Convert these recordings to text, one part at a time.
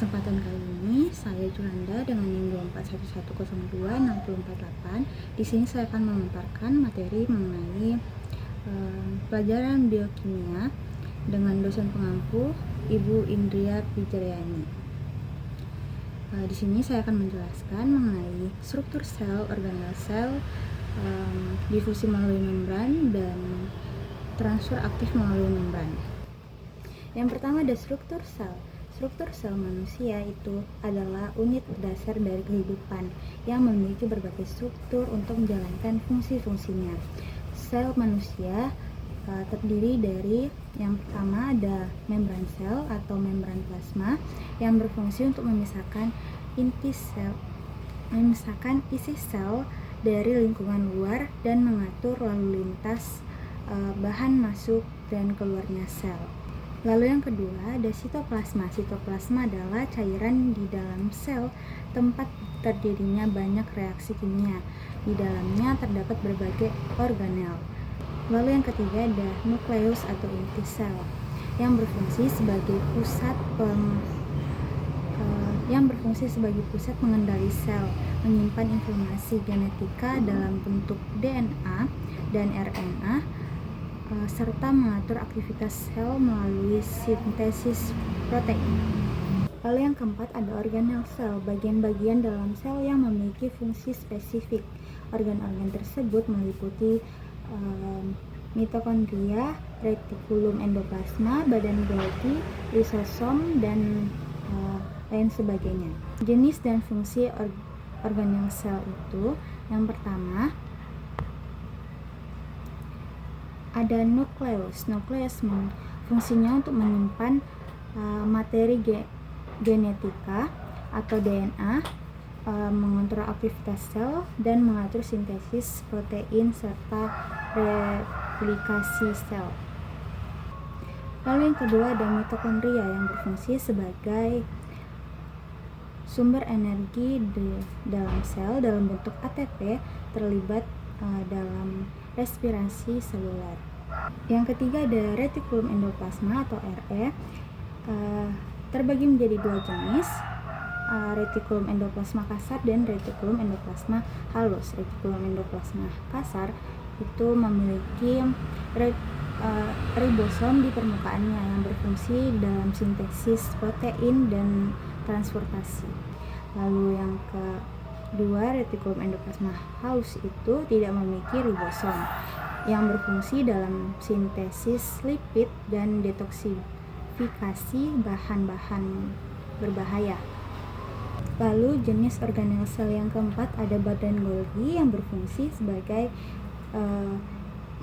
kesempatan kali ini, saya Julanda dengan NIM 241102648. Di sini saya akan memaparkan materi mengenai pelajaran biokimia dengan dosen pengampu Ibu Indria Wijayani. Di sini saya akan menjelaskan mengenai struktur sel, organel sel, difusi melalui membran, dan transfer aktif melalui membran. Yang pertama ada struktur sel. Struktur sel manusia itu adalah unit dasar dari kehidupan yang memiliki berbagai struktur untuk menjalankan fungsi-fungsinya. Sel manusia terdiri dari yang pertama ada membran sel atau membran plasma yang berfungsi untuk memisahkan isi sel dari lingkungan luar dan mengatur lalu lintas bahan masuk dan keluarnya sel. Lalu yang kedua ada sitoplasma. Sitoplasma adalah cairan di dalam sel tempat terjadinya banyak reaksi kimia. Di dalamnya terdapat berbagai organel. Lalu yang ketiga ada nukleus atau inti sel yang berfungsi sebagai pusat pengendali sel, menyimpan informasi genetika dalam bentuk DNA dan RNA, serta mengatur aktivitas sel melalui sintesis protein. Lalu yang keempat ada organel sel, bagian-bagian dalam sel yang memiliki fungsi spesifik. Organ-organ tersebut meliputi mitokondria, retikulum endoplasma, badan Golgi, lisosom, dan lain sebagainya. Jenis dan fungsi organel sel itu yang pertama ada nukleus. Nukleus fungsinya untuk menyimpan materi genetika atau DNA, mengontrol aktivitas sel, dan mengatur sintesis protein serta replikasi sel. Lalu yang kedua ada mitokondria yang berfungsi sebagai sumber energi di dalam sel dalam bentuk ATP, terlibat dalam respirasi seluler. Yang ketiga ada retikulum endoplasma atau RE, terbagi menjadi dua jenis, retikulum endoplasma kasar dan retikulum endoplasma halus. Retikulum endoplasma kasar itu memiliki ribosom di permukaannya yang berfungsi dalam sintesis protein dan transportasi. Lalu yang kedua, retikulum endoplasma halus itu tidak memiliki ribosom yang berfungsi dalam sintesis lipid dan detoksifikasi bahan-bahan berbahaya. Lalu jenis organel sel yang keempat ada badan Golgi yang berfungsi sebagai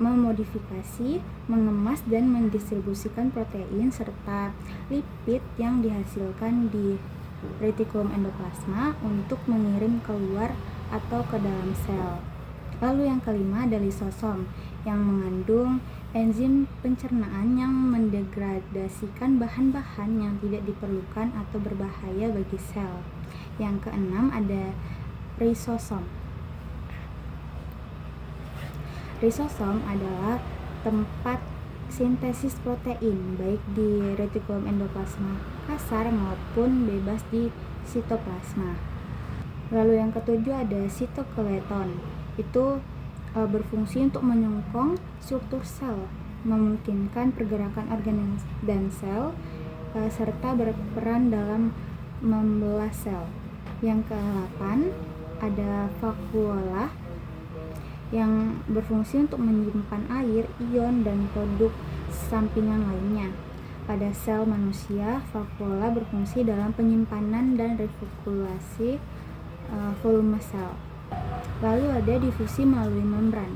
memodifikasi, mengemas, dan mendistribusikan protein serta lipid yang dihasilkan di retikulum endoplasma untuk mengirim keluar atau ke dalam sel. Lalu yang kelima ada lisosom yang mengandung enzim pencernaan yang mendegradasikan bahan-bahan yang tidak diperlukan atau berbahaya bagi sel. Yang keenam ada risosom. Risosom adalah tempat sintesis protein baik di retikulum endoplasma kasar maupun bebas di sitoplasma. Lalu yang ketujuh ada sitoskeleton. Itu berfungsi untuk menyongkong struktur sel, memungkinkan pergerakan organ dan sel, serta berperan dalam membelah sel. Yang ke-8 ada vakuola yang berfungsi untuk menyimpan air, ion, dan produk sampingan lainnya. Pada sel manusia, vakuola berfungsi dalam penyimpanan dan resirkulasi volume sel. Lalu ada difusi melalui membran.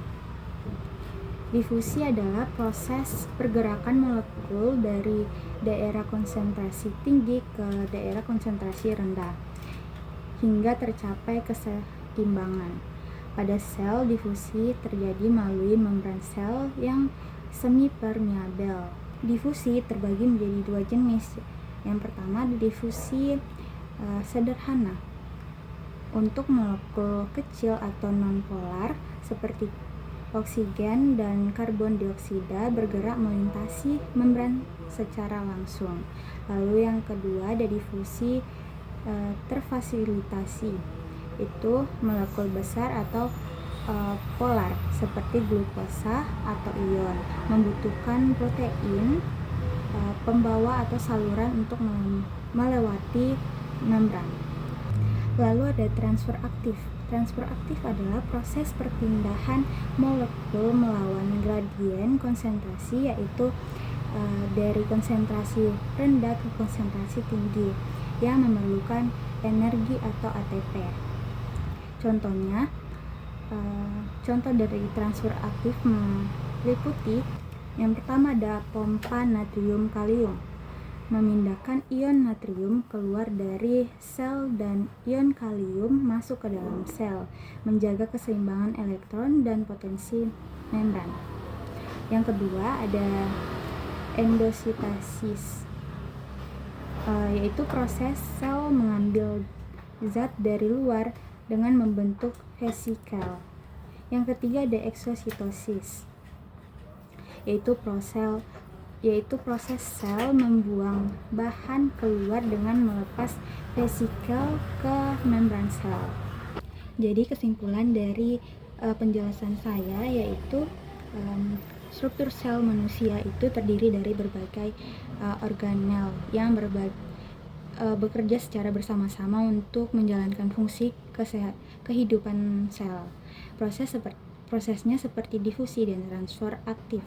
Difusi adalah proses pergerakan molekul dari daerah konsentrasi tinggi ke daerah konsentrasi rendah hingga tercapai keseimbangan. Pada sel, difusi terjadi melalui membran sel yang semi permeabel. Difusi terbagi menjadi dua jenis. Yang pertama ada difusi sederhana untuk molekul kecil atau nonpolar seperti Oksigen dan karbon dioksida bergerak melintasi membran secara langsung. Lalu yang kedua ada difusi terfasilitasi, itu molekul besar atau polar seperti glukosa atau ion membutuhkan protein pembawa atau saluran untuk melewati membran. Lalu ada transfer aktif. Transfer aktif adalah proses perpindahan molekul melawan gradien konsentrasi, yaitu dari konsentrasi rendah ke konsentrasi tinggi yang memerlukan energi atau ATP. Contohnya, contoh dari transfer aktif meliputi yang pertama ada pompa natrium kalium, memindahkan ion natrium keluar dari sel dan ion kalium masuk ke dalam sel, menjaga keseimbangan elektron dan potensi membran. Yang kedua ada endositasis, yaitu proses sel mengambil zat dari luar dengan membentuk vesikel. Yang ketiga ada eksositosis, yaitu proses sel membuang bahan keluar dengan melepas vesikel ke membran sel. Jadi kesimpulan dari penjelasan saya yaitu struktur sel manusia itu terdiri dari berbagai organel yang bekerja secara bersama-sama untuk menjalankan fungsi kehidupan sel. Prosesnya seperti difusi dan transfer aktif,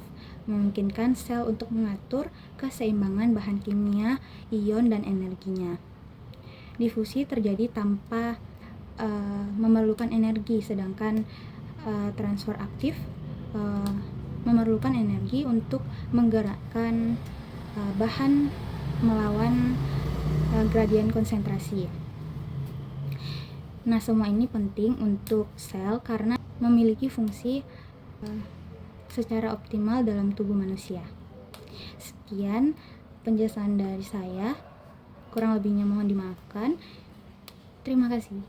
memungkinkan sel untuk mengatur keseimbangan bahan kimia, ion, dan energinya. Difusi terjadi tanpa memerlukan energi, sedangkan transfer aktif memerlukan energi untuk menggerakkan bahan melawan gradien konsentrasi. Nah, semua ini penting untuk sel karena memiliki fungsi secara optimal dalam tubuh manusia. Sekian penjelasan dari saya, kurang lebihnya mohon dimaafkan. Terima kasih.